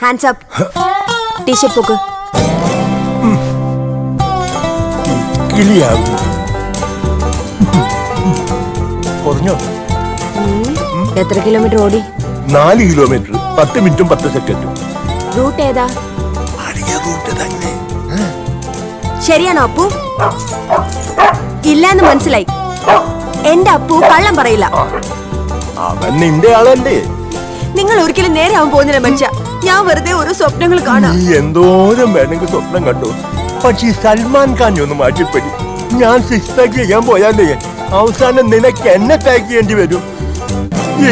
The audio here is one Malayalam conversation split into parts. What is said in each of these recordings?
Hands up. ടീഷർട്ട് പോക്ക്. എത്ര കിലോമീറ്റർ ഓടി? 4 കിലോമീറ്റർ 10 മിനിറ്റും 10 സെക്കൻഡും. റൂട്ട് ഏതാ? ശരിയാണോ അപ്പു? ഇല്ലാന്ന് മനസ്സിലായി. എന്റെ അപ്പു കള്ളം പറയില്ല. അവൻ നിന്റെ ആളല്ലേ? നിങ്ങൾ ഒരിക്കലും നേരെ ആവാൻ പോകുന്നില്ല മനുഷ്യ. ഞാൻ വെറുതെ ഓരോ സ്വപ്നങ്ങൾ കാണാം. നീ എന്തോരം വേണമെങ്കിൽ സ്വപ്നം കണ്ടു. പക്ഷെ സൽമാൻ ഖാൻ ഒന്ന് മാറ്റിപ്പടി. ഞാൻ 6 പാക്ക് ചെയ്യാൻ പോയാലേ അവസാനം നിനക്ക് എന്നെ പാക്ക് ചെയ്യേണ്ടി വരും.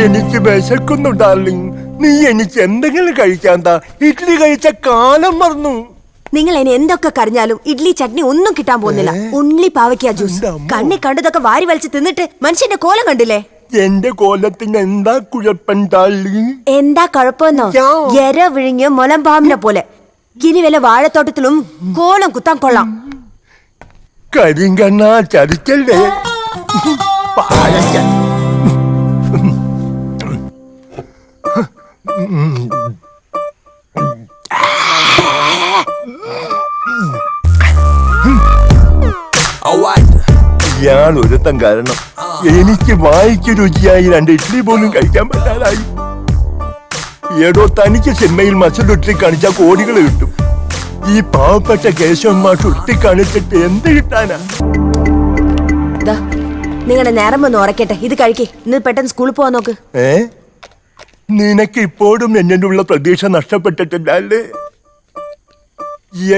എനിക്ക് വിശക്കുന്നു ഡാർലിംഗ്. നീ എനിക്ക് എന്തെങ്കിലും കഴിക്കാൻ താ. ഇഡ്ഡലി കഴിച്ച കാലം മറന്നു. നിങ്ങൾ ഇനി എന്തൊക്കെ കരഞ്ഞാലും ഇഡ്ലി ചട്നി ഒന്നും കിട്ടാൻ പോകുന്നില്ല. ഉള്ളി പാവയ്ക്ക ജ്യൂസ്. കണ്ണി കണ്ടതൊക്കെ വാരി വലിച്ച് തിന്നിട്ട് മനുഷ്യന്റെ കോലം കണ്ടില്ലേ? എന്റെ കോലത്തിന് എന്താ കുഴപ്പം ഡാർലിംഗ്? എന്താ കുഴപ്പമെന്നോ? എര വിഴുങ്ങിയ മുലമ്പാമ്പിനെ പോലെ. ഇനി വല്ല വാഴത്തോട്ടത്തിലും കോലം കുത്താൻ കൊള്ളാം. കരിങ്കണ്ണ ചതിക്കല്ലേ? ഇയാൾ ഒരുത്തം കാരണം എനിക്ക് വായിക്ക് രുചിയായി 2 ഇഡ്ഡലി പോലും കഴിക്കാൻ പറ്റാതായി. ഏടോ തനിക്ക് സിനിമയിൽ മസിലുരുത്തി കാണിച്ചാൽ കോടികൾ കിട്ടും. ഈ പാവപ്പെട്ട കേശവന്മാർ ഉരുത്തി കാണിച്ചിട്ട് എന്ത് കിട്ടാനാ? നിങ്ങളുടെ നേരം വന്ന് ഉറക്കട്ടെ. ഇത് കഴിക്കേ. ഇന്ന് പെട്ടെന്ന് സ്കൂളിൽ പോവാൻ നോക്ക്. നിനക്ക് ഇപ്പോഴും എന്നോടുള്ള പ്രതീക്ഷ നഷ്ടപ്പെട്ടിട്ടില്ലേ?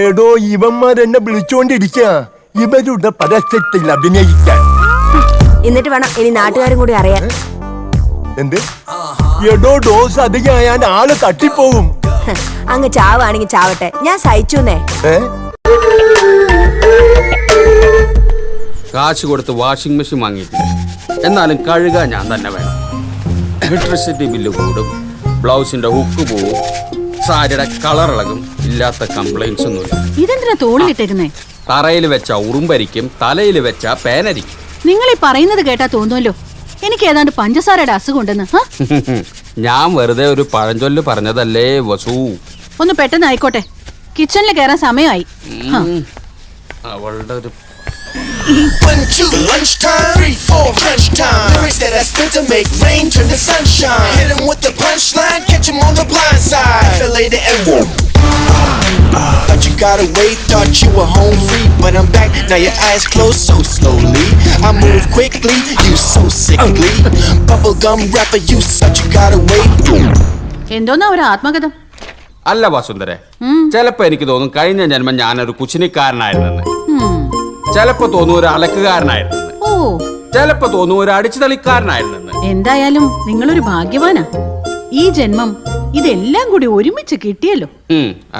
ഏടോ ഇവന്മാരെന്നെ വിളിച്ചോണ്ടിരിക്കുക ഇവരുടെ പരസ്യത്തിൽ അഭിനയിക്കാൻ. എന്നിട്ട് വേണം ഇനി നാട്ടുകാരും കൂടി അറിയാൻ. എന്ത്? എടോ ഡോസ് അധികമായാൽ ആള് തട്ടിപ്പോവും. അങ്ങ് ചാവാണെങ്കിൽ ചാവട്ടെ, ഞാൻ സഹിച്ചുന്നേ. കാശ് കൊടുത്ത് വാഷിംഗ് മെഷീൻ വാങ്ങിയിട്ടില്ല. എന്നാലും കഴുകാൻ ഞാൻ തന്നെ വേണം. ഇലക്ട്രിസിറ്റി ബില്ല് കൂടും, ബ്ലൗസിന്റെ ഹുക്ക് പോവും, സാരിയുടെ കളർ ഇളകും. ഇല്ലാത്ത കംപ്ലൈന്റ്സ് ഒന്നുമില്ല. ഇതെന്തിനാ തോളിലിട്ടേക്കുന്നേ? തറയിൽ വെച്ച ഉറുമ്പരിക്കും, തലയിൽ വെച്ച പേനരിക്കും. നിങ്ങൾ ഈ പറയുന്നത് കേട്ടാ തോന്നുമല്ലോ എനിക്ക് ഏതാണ്ട് പഞ്ചസാരയുടെ അസുഖം ഉണ്ടെന്ന്. ഞാൻ വെറുതെ ഒരു പഴഞ്ചൊല്ല് പറഞ്ഞതല്ലേ വസു. ഒന്ന് പെട്ടെന്ന് ആയിക്കോട്ടെ, കിച്ചണിൽ കയറാൻ സമയമായി. അവളുടെ ഒരു 1, 2, lunchtime, 3, 4, crunch time. Lyrics that I spit to make rain turn to sunshine. Hit 'em with the punchline, catch 'em on the blind side. Fillet the M1. Thought you got away, thought you were home free, but I'm back, now your eyes closed so slowly. I move quickly, you so sickly. Bubblegum rapper, you such a got away. എന്തോന്നാ ഒരു ആത്മകഥം? അല്ല വസുന്ധരെ, ചിലപ്പോ എനിക്ക് തോന്നും കഴിഞ്ഞ ജന്മം ഞാനൊരു കുശിനിക്കാരനായിരുന്നെന്ന്. ചിലപ്പോ തോന്നും ഒരു അലക്കുകാരനായിരുന്നെന്ന്. ചിലപ്പോ തോന്നും ഒരു അടിച്ചു തളിക്കാരനായിരുന്നെന്ന്. എന്തായാലും നിങ്ങളൊരു ഭാഗ്യവാനാ. ഈ ജന്മം ഇതെല്ലാം കൂടി ഒരുമിച്ച് കിട്ടിയല്ലോ.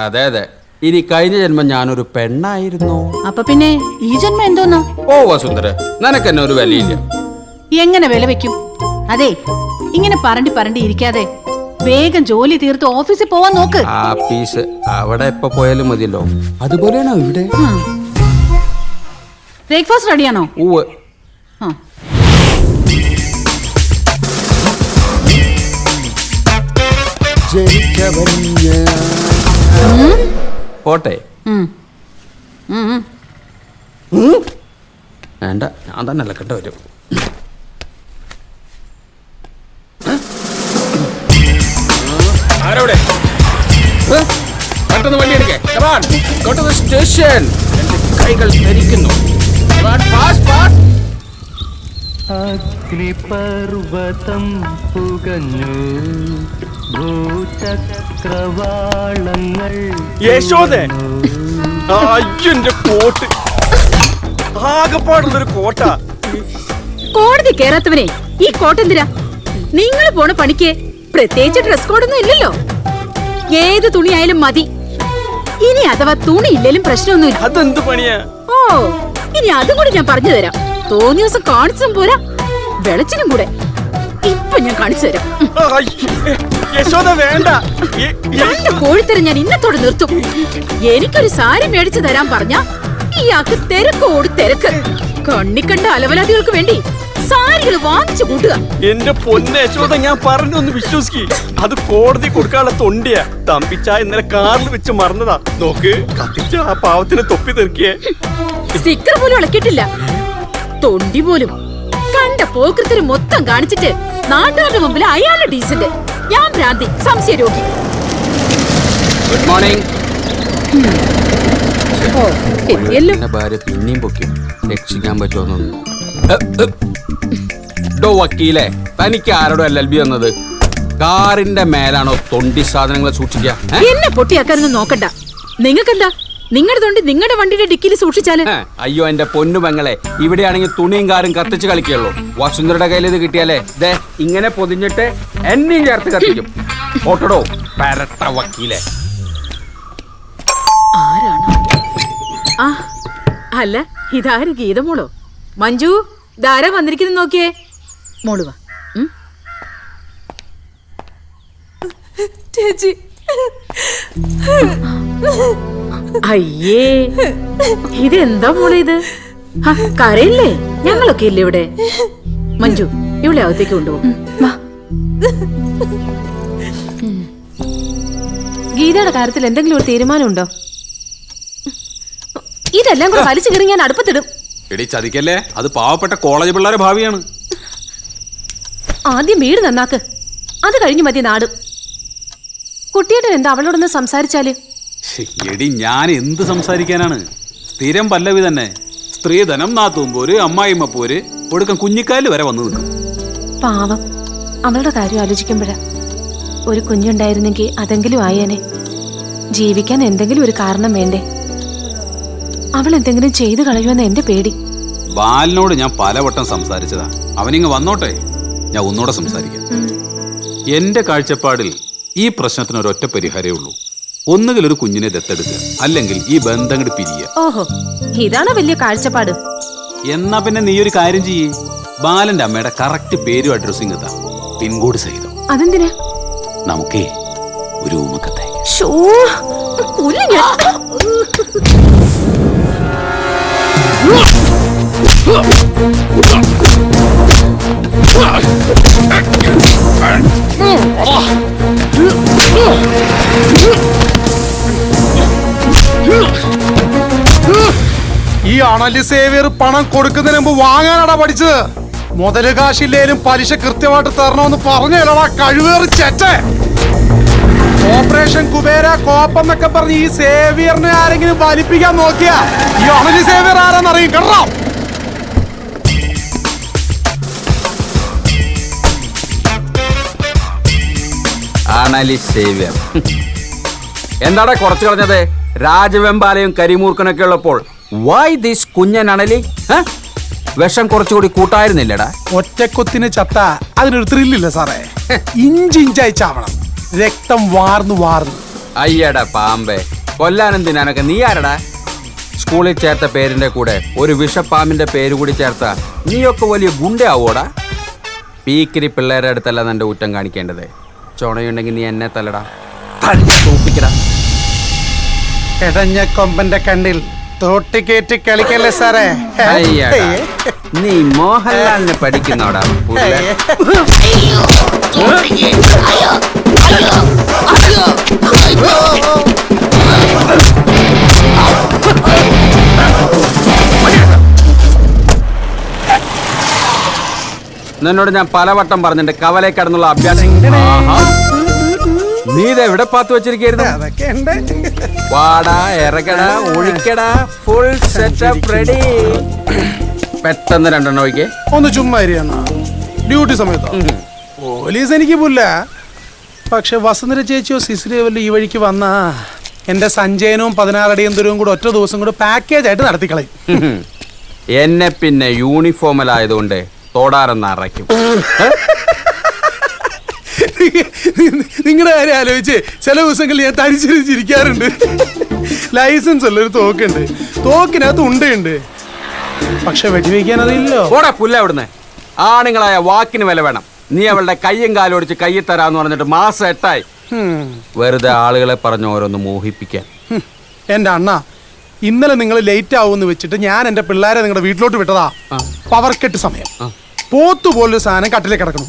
അതെ അതെ. ഇനി കഴിഞ്ഞ ജന്മം ഞാനൊരു പെണ്ണായിരുന്നു. അപ്പൊ പിന്നെ ഈ ജന്മം എന്തോന്നാ? ഓ വസുന്ധര, നിനക്ക് എന്നെ ഒരു വിലയില്ല. എങ്ങനെ വില വെക്കും? അതെ, ഇങ്ങനെ പറണ്ടി ഇരിക്കാതെ വേഗം ജോലി തീർത്ത് ഓഫീസിൽ പോവാൻ നോക്ക്. ആഫീസ് അവിടെ എപ്പോ പോയാലും മതിയല്ലോ. അതുപോലെയാണോ ഇവിടെ? ബ്രേക്ക്ഫാസ്റ്റ് റെഡിയാണോ? ഉവ്വ്. പോട്ടെ. വേണ്ട, ഞാൻ തന്നെ അലക്കേണ്ട വരും. ആരോടെ പെട്ടെന്ന് വണ്ടി എടുക്കേ. സ്റ്റേഷൻ. എന്റെ കൈകൾ ധരിക്കുന്നു. അഗ്നിപർവതം പുകഞ്ഞു ഭൂചക്രവാളങ്ങൾ. യശോദേ, അയ്യന്റെ കോട്ട് ആകെപ്പാടുള്ളൊരു കോട്ടാ. കോടതി കേറാത്തവനെ ഈ കോട്ടെന്തിരാ? നിങ്ങൾ പോണ പണിക്ക് പ്രത്യേകിച്ച് ഡ്രസ് കോഡൊന്നും ഇല്ലല്ലോ. ഏത് തുണിയായാലും മതി. ഇനി അഥവാ തുണി ഇല്ലേലും പ്രശ്നമൊന്നുമില്ല. അതെന്ത് പണിയാ? ഓ, ഇനി അതും കൂടി ഞാൻ പറഞ്ഞു തരാം. തോന്നിയ ദിവസം കാണിച്ചും പോരാ, വെളച്ചിനും കൂടെ ഇപ്പൊ ഞാൻ കാണിച്ചു തരാം. യശോദ വേണ്ട. എന്റെ കോഴിത്തരം ഞാൻ ഇന്നത്തോടെ നിർത്തും. എനിക്കൊരു സാരി മേടിച്ചു തരാൻ പറഞ്ഞ ഇയാൾക്ക് തിരക്കോട് തിരക്ക്. കണ്ണിക്കണ്ട അലവലാദികൾക്ക് വേണ്ടി സാരികൾ വാങ്ങിച്ചു കൂട്ടുക. എന്റെ പൊന്നെ യശോദ, ഞാൻ പറഞ്ഞൊന്ന് വിശ്വസിക്ക്. അത് കോടതി കൊടുക്കാനുള്ള തൊണ്ടിയാ. തമ്പിച്ച ഇന്നലെ കാറിൽ വെച്ച് മറന്നതാ. നോക്ക്, കത്തിച്ച ആ പാവത്തിന് തൊപ്പി തെറിക്കേ. സ്റ്റിക്കർ പോലും ഇളക്കിയിട്ടില്ല. തൊണ്ടി പോലും. കണ്ട പോക്കൃത്തിന് മൊത്തം കാണിച്ചിട്ട് നാട്ടുകാരുടെ മുമ്പിൽ അയാളുടെ ഡീസന്റ്. ഞാൻ ഭ്രാന്തി, സംശയ രോഗി. Good morning. എത്തിയല്ലോ. ഭാര്യ പിന്നെയും പൊക്കി രക്ഷിക്കാൻ പറ്റുമെന്നൊന്നും. വക്കീലെ, തനിക്ക് ആരോടും LLB വന്നത്? കാറിന്റെ മേലാണോ തൊണ്ടി സാധനങ്ങൾ സൂക്ഷിക്കുക? എന്നെ പൊട്ടിയാക്കാനൊന്നും നോക്കണ്ട. നിങ്ങൾക്കെന്താ? നിങ്ങളുടെ തൊണ്ടി നിങ്ങളുടെ വണ്ടിയുടെ ഡിക്കിയിൽ സൂക്ഷിച്ചാല്. അയ്യോ എന്റെ പൊന്നു പെങ്ങളെ, ഇവിടെയാണെങ്കിൽ തുണിയും കാറും കത്തിച്ച് കളിക്കുള്ളൂ. വസുന്ധരയുടെ കയ്യിൽ ഇത് കിട്ടിയാലേ ദേ ഇങ്ങനെ പൊതിഞ്ഞിട്ട് എന്നെയും ചേർത്ത് കത്തിക്കും. ഓട്ടടോ പരട്ട വക്കീലെ. ആരാണ്? ആ അല്ല, ഇതാര് ഗീതമോളോ? മഞ്ജു, ധാരാ വന്നിരിക്കുന്നു, നോക്കിയേ. മോളുവാ. ചേച്ചി, അയ്യേ, ഇതെന്താ മോളെ ഇത്? കരയില്ലേ? ഞങ്ങളൊക്കെ ഇല്ലേ ഇവിടെ? മഞ്ജു, ഇവിടെ അകത്തേക്ക് കൊണ്ടുപോകും. ഗീതയുടെ കാര്യത്തിൽ എന്തെങ്കിലും ഒരു തീരുമാനമുണ്ടോ? ഇതെല്ലാം കൂടെ വലിച്ചു കയറി ഞാൻ അടുപ്പത്തിടും. എടി ചതിക്കല്ലേ, അത് പാവപ്പെട്ട കോളേജ് പിള്ളേരെ ഭാവിയാണ്. ആദ്യം വീട് നന്നാക്ക്, അത് കഴിഞ്ഞു മതി നാട്. കുട്ടിയേട്ടൻ എന്താ അവളോടൊന്ന് സംസാരിച്ചാല്? എടി, ഞാൻ എന്ത് സംസാരിക്കാനാണ്? സ്ഥിരം പല്ലവി തന്നെ. സ്ത്രീധനം, നാത്തൂമ്പോര്, അമ്മായിമ്മ പോര്, ഒടുക്കം കുഞ്ഞിക്കാല് വരെ വന്നു നിൽക്കും. പാവം, അവളുടെ കാര്യം ആലോചിക്കുമ്പോഴാ. ഒരു കുഞ്ഞുണ്ടായിരുന്നെങ്കിൽ അതെങ്കിലും ആയേനെ. ജീവിക്കാൻ എന്തെങ്കിലും ഒരു കാരണം വേണ്ടേ? അവൾ എന്തെങ്കിലും ചെയ്തു കളയുമെന്ന് എന്റെ പേടി. ബാലിനോട് ഞാൻ പലവട്ടം സംസാരിച്ചതാ. അവനിങ്ങ് വന്നോട്ടെ, ഞാൻ ഒന്നുകൂടെ സംസാരിക്കാം. എന്റെ കാഴ്ചപ്പാടിൽ ഈ പ്രശ്നത്തിന് ഒരൊറ്റ പരിഹാരമേ ഉള്ളൂ. ഒന്നുകിൽ ഒരു കുഞ്ഞിനെ ദത്തെടുക്കുക, അല്ലെങ്കിൽ ഈ ബന്ധം അങ്ങോട്ട് പിരിയുക. ഓഹോ, ഇതാണോ വലിയ കാഴ്ചപ്പാട്? എന്നാ പിന്നെ നീ ഒരു കാര്യം ചെയ്യേ. ബാലന്റെ അമ്മയുടെ കറക്റ്റ് പേരും അഡ്രസ്സും എത്താം, പിൻകോഡ് സഹിതം. അതെന്തിനാ? നമുക്കേ ഒരു ഊമക്കത്തെ. ഈ അണലി സേവിയർ പണം കൊടുക്കുന്നതിന് മുമ്പ് വാങ്ങാനാടാ പഠിച്ചത്. മുതല് കാശില്ലേലും പലിശ കൃത്യമായിട്ട് തരണമെന്ന് പറഞ്ഞല്ലടാ കഴിവേറി ചെറ്റേ. ഓപ്പറേഷൻ കുബേര കോപ്പെന്നൊക്കെ പറഞ്ഞ് ഈ സേവിയറിനെ ആരെങ്കിലും വലിപ്പിക്കാൻ നോക്കിയാ ഈ അണലി സേവിയർ ആരാന്നറിയും കേട്ടോ. അണലി സേവ്യർ എന്താടാ കുറച്ച് കളഞ്ഞത്? രാജവെമ്പാലയും കരിമൂർക്കനൊക്കെ ഉള്ളപ്പോൾ വൈ ദിസ് കുഞ്ഞൻ അണലി? വിഷം കുറച്ചുകൂടി കൂട്ടായിരുന്നില്ലടാ. ഒറ്റക്കൊത്തിന് ചത്ത അതിനൊരു ത്രില്ലില്ല സാറേ. ഇഞ്ചിഞ്ചായി ചാവണം, രക്തം വാർന്നു വാർന്നു. അയ്യടാ പാമ്പേ, കൊല്ലാനും തിന്നാനൊക്കെ നീ ആരടാ? സ്കൂളിൽ ചേർത്ത പേരിന്റെ കൂടെ ഒരു വിഷപ്പാമ്പിന്റെ പേര് കൂടി ചേർത്ത നീയൊക്കെ വലിയ ഗുണ്ടയാവോടാ? പീക്കിരി പിള്ളേരുടെ അടുത്തല്ല നിന്റെ ഊറ്റം കാണിക്കേണ്ടത്. ചുണയുണ്ടെങ്കിൽ നീ എന്നെ തല്ലടാ, തോപ്പിക്കടാ. എടഞ്ഞ കൊമ്പന്റെ കണ്ണിൽ തോട്ടിക്കേറ്റി കളിക്കല്ലേ സാറേ. അയ്യടാ, നീ മോഹൻലാലിനെ പഠിക്കുന്നോടാ പുള്ളേ. നിന്നോട് ഞാൻ പലവട്ടം പറഞ്ഞിട്ട് കവലേ കടന്നുള്ള അഭ്യാസം. നീ ഇത് എവിടെ പാത്ത് വെച്ചിരിക്കുന്നു? വാടാ, ഇറങ്ങടാ, ഒഴിക്കടാ, ഫുൾ സെറ്റപ്പ് റെഡി. പെട്ടെന്ന് രണ്ടെണ്ണം ഒഴിക്കേ. ഒന്ന് ചുമ്മാ ഡ്യൂട്ടി സമയത്തോ? പോലീസ് എനിക്ക് പുല്ല. പക്ഷെ വസുന്ധര ചേച്ചിയോ സിസിലിയോ വല്ല ഈ വഴിക്ക് വന്നാ എന്റെ സഞ്ചയനവും 16 അടിയന്തരവും കൂടെ ഒറ്റ ദിവസം കൂടെ പാക്കേജ് ആയിട്ട് നടത്തിക്കളയും. എന്നെ പിന്നെ യൂണിഫോമിലായതുകൊണ്ട് തോടാറെന്ന് അറയ്ക്കും. നിങ്ങളുടെ കാര്യം ആലോചിച്ച് ചില ദിവസങ്ങളിൽ ഞാൻ തരിച്ചിരിക്കാറുണ്ട്. ലൈസൻസ് ഉള്ളൊരു തോക്കുണ്ട്, തോക്കിനകത്ത് ഉണ്ടയുണ്ട്, പക്ഷെ വെടിവെക്കാൻ അതില്ലോ. ഓടാ പുല്ല അവിടുന്ന്. ആണുങ്ങളായ വാക്കിന് വില വേണം. നീ അവളുടെ കയ്യും കാലും ഒടിച്ച് കയ്യിൽ തരാന്ന് പറഞ്ഞിട്ട് മാസം 8 വെറുതെ ആളുകളെ പറഞ്ഞ് ഓരോന്ന് മോഹിപ്പിക്കാൻ. എന്റെ അണ്ണ, ഇന്നലെ നിങ്ങൾ ലേറ്റ് ആവുമെന്ന് വെച്ചിട്ട് ഞാൻ എന്റെ പിള്ളേരെ നിങ്ങളുടെ വീട്ടിലോട്ട് വിട്ടതാ. പവർ കെട്ട് സമയം പോത്തു പോലൊരു സാധനം കട്ടിലേക്ക് കിടക്കണം.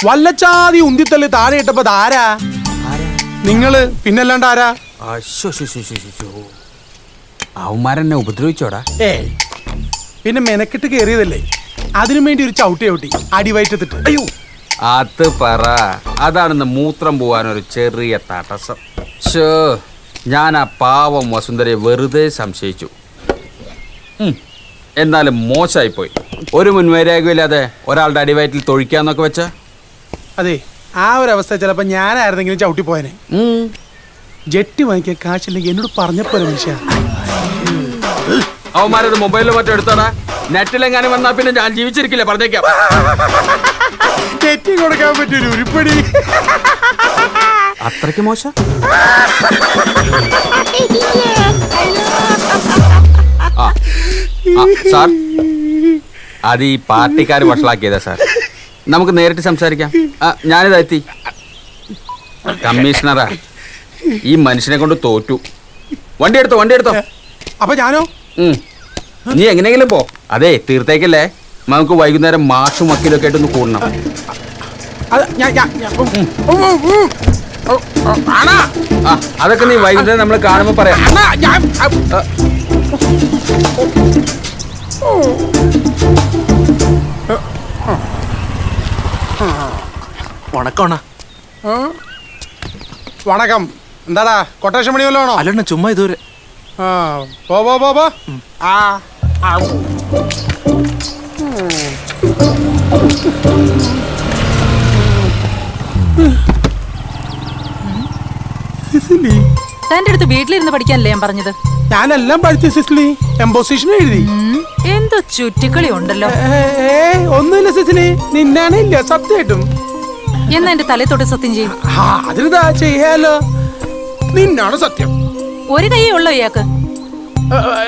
വല്ലച്ചാതി ഉന്തിത്തള്ളി താഴെ ഇട്ടപ്പോ ആരാ? നിങ്ങള്. പിന്നല്ലാണ്ട് ആരാ? അവന്മാരെന്നെ ഉപദ്രവിച്ചോടാ? ഏയ്, പിന്നെ മെനക്കെട്ട് കയറിയതല്ലേ, അതിനു വേണ്ടി ഒരു ചവിട്ടി അടിവയറ്റത്തിട്ട്. അയ്യോ, അത് പറ. അതാണെന്ന് മൂത്രം പോവാനൊരു ചെറിയ തടസ്സം. ഞാൻ ആ പാവം വസുന്ധരയെ വെറുതെ സംശയിച്ചു. എന്നാലും മോശമായിപ്പോയി. ഒരു മുൻവൈരാഗ്യമില്ലാതെ ഒരാളുടെ അടിവയറ്റിൽ തൊഴിക്കാന്നൊക്കെ വെച്ച. അതെ, ആ ഒരു അവസ്ഥ ചിലപ്പോ ഞാനായിരുന്നെങ്കിലും ചവിട്ടി പോയനെ. ജെട്ടി വാങ്ങിക്കാൻ കാശില്ലെങ്കിൽ എന്നോട് പറഞ്ഞപ്പോലെ മനുഷ്യ. അവന്മാരൊരു മൊബൈലിൽ മറ്റോ എടുത്തോടാ. നെറ്റിലെങ്ങാനും വന്നാ പിന്നെ ഞാൻ ജീവിച്ചിരിക്കില്ല, പറഞ്ഞേക്കാം. നെറ്റി കൊടുക്കാൻ പറ്റൊരു ഉരുപ്പടി. അത്രയ്ക്ക് മോശം? സാർ, അത് ഈ പാർട്ടിക്കാർ വഷളാക്കിയതാ സാർ. നമുക്ക് നേരിട്ട് സംസാരിക്കാം. ഞാനിതെത്തി. കമ്മീഷണറാ, ഈ മനുഷ്യനെ കൊണ്ട് തോറ്റു. വണ്ടി എടുത്തോ. അപ്പൊ ഞാനോ? നീ എങ്ങനെയെങ്കിലും പോ. അതെ, തീർത്തേക്കല്ലേ. നമുക്ക് വൈകുന്നേരം മാഷും വക്കീലൊക്കെ ആയിട്ടൊന്ന് കൂടണം. അതൊക്കെ നീ വൈകുന്നേരം നമ്മൾ കാണുമ്പോ പറയാം. വണക്കം. എന്താടാ, കൊട്ടേഷൻ പണി വല്ലോ ആണോ? അല്ലണ്ണ, ചുമ്മാ ഇതുവരെ. പോ. തന്റെ അടുത്ത് വീട്ടിലിരുന്ന് പഠിക്കാനല്ലേ ഞാൻ പറഞ്ഞത്? ഞാനെല്ലാം പഠിച്ചു സിസിലി. എംപോസിഷൻ എഴുതി. എന്തോ ചുറ്റിക്കളി ഉണ്ടല്ലോ. ഒന്നുമില്ല സിസിലി, നിന്നാണ് ഇല്ല സത്യമായിട്ടും. എന്നാ എന്റെ തലേ തൊട്ട് സത്യം ചെയ്യും. അതിനെന്താ ചെയ്യാലോ, നിന്നാണ് സത്യം. ഒരു കൈയേ ഉള്ളോ ഇയാൾക്ക്?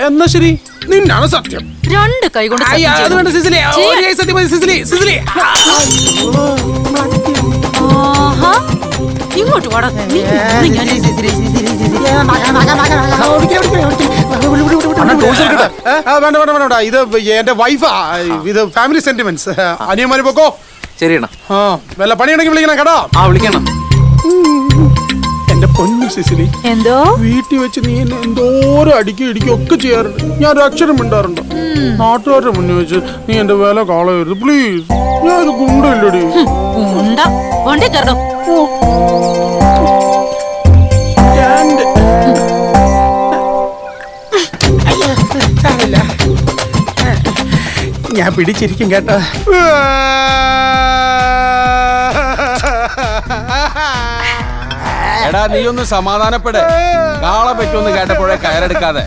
എന്നാ ശരി, നിന്നാണ് സത്യം. രണ്ട് കൈ കൊണ്ട് ഇങ്ങോട്ട് വാടാ. വേണ്ട, ഇത് എന്റെ വൈഫാ. ഇത് ഫാമിലി സെന്റിമെന്റ്സ്. അനിയന്മാര് പോക്കോ. ശരിയണ്ണ. വല്ല പണിയുണ്ടെങ്കിൽ വിളിക്കണം കേട്ടോ. വിളിക്കണം. എന്റെ പൊന്നു സിസിലി, എന്തോ വീട്ടിൽ വെച്ച് നീ എന്നെ എന്തോരം അടിക്കും ഒക്കെ ചെയ്യാറുണ്ട്. ഞാൻ ഒരു അക്ഷരം മിണ്ടാറുണ്ട്. നാട്ടുകാരുടെ മുന്നിൽ വെച്ച് നീ എന്റെ വില കളയരുത് പ്ലീസ്. ഞാനൊരു ഗുണ്ടല്ലടി. ഞാൻ പിടിച്ചിരിക്കും കേട്ടോ. എടാ, നീ ഒന്ന് സമാധാനപ്പെടേ. കാളെ പറ്റുമെന്ന് കേട്ടപ്പോഴേ കയറെടുക്കാതെ.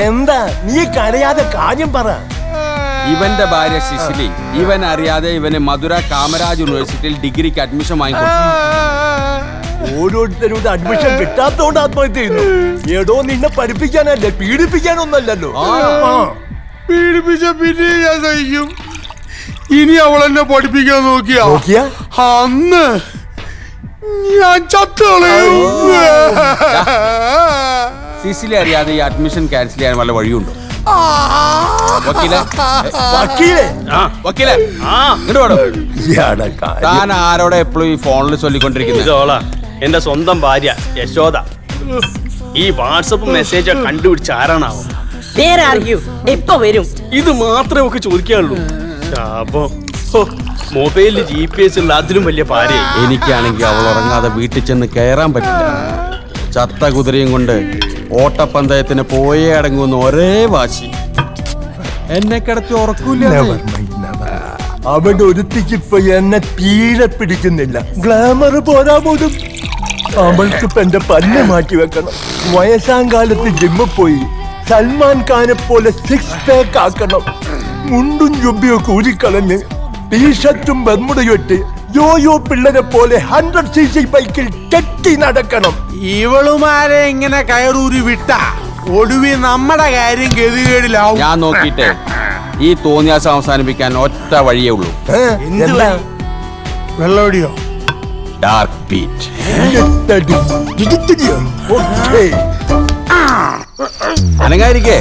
എന്താ നീ കരയാതെ കാര്യം പറ. ഇവന്റെ ഭാര്യ സിസിലി ഇവൻ അറിയാതെ ഇവന് മധുര കാമരാജ് യൂണിവേഴ്സിറ്റിയിൽ ഡിഗ്രിക്ക് അഡ്മിഷൻ വാങ്ങിക്കൊടുത്തു. ഓരോരുത്തരും അഡ്മിഷൻ കിട്ടാത്തോണ്ട് ആത്മഹത്യ ചെയ്യുന്നു. ഏടോ, നിന്നെ പഠിപ്പിക്കാനല്ലേ, പീഡിപ്പിക്കാനൊന്നല്ലല്ലോ. പീഡിപ്പിച്ച പിന്നെ ഞാൻ സഹിക്കും. ഇനി അവളെന്നെ പഠിപ്പിക്കാൻ നോക്കിയാ അന്ന് ഞാൻ ചത്തോളയും. സിസിലി അറിയാതെ ഈ അഡ്മിഷൻ ക്യാൻസൽ ചെയ്യാൻ വല്ല വഴിയുണ്ടോ? താൻ ആരോടെ എപ്പോഴും ഈ ഫോണിൽ ചൊല്ലിക്കൊണ്ടിരിക്കുന്നത്? എന്റെ സ്വന്തം ഭാര്യ യശോദ. ഈ വാട്സപ്പ് മെസ്സേജ് കണ്ടുപിടിച്ച ആരാണാവോ? എപ്പോ വരും? ഇത് മാത്രമേ ഒക്കെ ചോദിക്കാനുള്ളൂ. മൊബൈലിൽ GPS ഉള്ള അതിലും വലിയ ഭാര്യ. എനിക്കാണെങ്കിൽ അവൾ ഉറങ്ങാതെ വീട്ടിൽ ചെന്ന് കയറാൻ പറ്റില്ല. ചത്ത കുതിരയും കൊണ്ട് ഓട്ടപ്പന്തയത്തിന് പോയേ അടങ്ങുന്ന ഒരേ വാശി. എന്നെ കിടത്തി ഉറക്കൂല. അവിടെ ഒരുത്തിക്കിപ്പോ എന്നെ തീരെ പിടിക്കുന്നില്ല. ഗ്ലാമർ പോരാ പോലും. അവൾക്കിപ്പോ എന്റെ പല്ല് മാറ്റി വെക്കണം. വയസ്സാം കാലത്ത് ജിമ്മിൽ പോയി സൽമാൻ ഖാനെ പോലെ 6 പാക്ക് ആക്കണം. മുണ്ടും ജുബിയൊക്കെ ഊരിക്കളഞ്ഞ് ടീഷർട്ടും ബർമുടയും ഇട്ട് യോയോ പിള്ളേരെ പോലെ 100cc ബൈക്കിൽ കെട്ടി നടക്കണം. ഇവളുമാരെ ഇങ്ങനെ കയറൂരി വിട്ട ഒടുവി നമ്മുടെ കാര്യം ഗതികേടിലാവും. ഞാൻ നോക്കിട്ടെ ഈ തോന്നിയാസം അവസാനിപ്പിക്കാൻ ഒറ്റ വഴിയേ ഉള്ളൂ. വെള്ളോടിയോ? Dark beat. അനങ്ങായിരിക്കേ.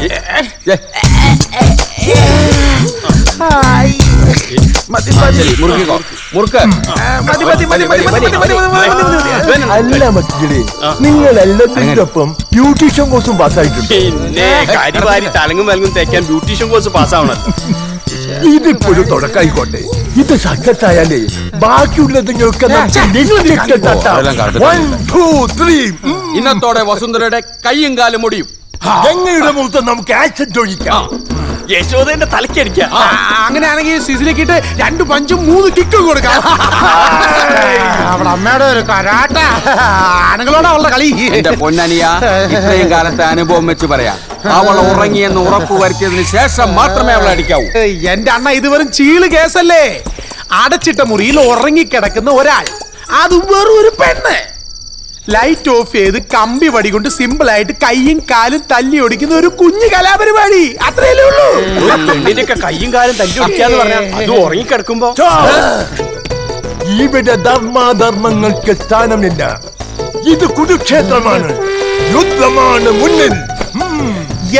ശരി, മുറുക്കിക്കോ. മുറുക്ക്. അല്ല മക്കളെ, നിങ്ങൾ എല്ലാത്തിനൊപ്പം ബ്യൂട്ടീഷ്യൻ കോഴ്സും പാസ്സായിട്ടുണ്ട്. പിന്നെ കരിവാരി തലങ്ങും വലങ്ങും തേക്കാൻ ബ്യൂട്ടീഷ്യൻ കോഴ്സ് പാസ്സാവണം. ഇതിപ്പോഴും തുടക്കായിക്കോട്ടെ. ഇത് സക്സസ് ആയാലേ ബാക്കിയുള്ളതിനൊക്കെ ഇന്നത്തോടെ വസുന്ധരയുടെ കയ്യും കാലും മുടിയും. ഞങ്ങളുടെ മുഖത്ത് നമുക്ക് ആക്സിഡന്റ് ഒഴിക്കാം. യശോദന്റെ തലക്കടിക്കാം. അങ്ങനെയാണെങ്കിൽ സിസിലിക്കിട്ട് 2 പഞ്ചും 3 കിക്കും കൊടുക്കാം. അവിടെ അമ്മയുടെ ഒരു കരാട്ട ആണുങ്ങളോട് അവളുടെ കളി. എന്റെ പൊന്നനിയ, ഇത്രയും കാലത്തെ അനുഭവം വെച്ച് പറയാം, അവൾ ഉറങ്ങിയെന്ന് ഉറപ്പ് വരുത്തിയതിന് ശേഷം മാത്രമേ അവളെ അടിക്കാവൂ. എന്റെ അണ്ണ ഇത് വെറും ചീള് കേസല്ലേ. അടച്ചിട്ട മുറിയിൽ ഉറങ്ങിക്കിടക്കുന്ന ഒരാൾ, അതും വെറും ഒരു പെണ്ണ്, ലൈറ്റ് ഓഫ് ചെയ്ത് കമ്പി വടി കൊണ്ട് സിമ്പിൾ ആയിട്ട് കൈയും കാലും തല്ലി ഒടിക്കുന്ന ഒരു കുഞ്ഞു കലാപരിപാടി. അത്രയല്ലേ ഉള്ളൂ. പെണ്ണിന്റെയൊക്കെ കൈയും കാലും തല്ലി ഒടിക്കാന്ന് പറഞ്ഞാൽ അത് ഉറങ്ങിക്കിടക്കുമ്പോ ഇവിടെ ധർമാധർമ്മങ്ങൾക്ക് സ്ഥാനമില്ല. ഇത് കുരുക്ഷേത്രമാണ്, യുദ്ധമാണ് മുന്നിൽ.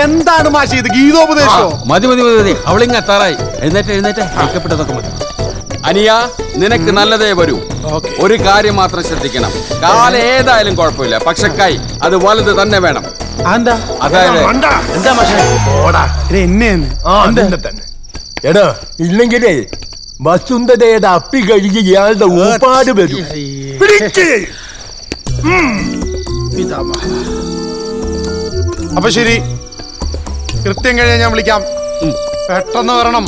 എന്താണ് മാഷി ഇത്, ഗീതോപദേശോ? മതി മതി മതി മതി, അവളിങ്ങ എത്താറായി. എഴുന്നേറ്റ് എഴുന്നേറ്റ്, ഐക്യപ്പെട്ടതൊക്കെ മതി. അനിയ, നിനക്ക് നല്ലതേ വരൂ. ഒരു കാര്യം മാത്രം ശ്രദ്ധിക്കണം, കാല ഏതായാലും കുഴപ്പമില്ല, പക്ഷെ കൈ അത് വലുത് തന്നെ വേണം. അതായത് എന്താ പക്ഷേ തന്നെ എടാ, ഇല്ലെങ്കിലേ വസുന്ധരയുടെ അപ്പി കഴുകി ഇയാളുടെ ഊപ്പാട് വരും. അപ്പൊ ശരി, കൃത്യം കഴിഞ്ഞാൽ ഞാൻ വിളിക്കാം. പെട്ടെന്ന് വരണം.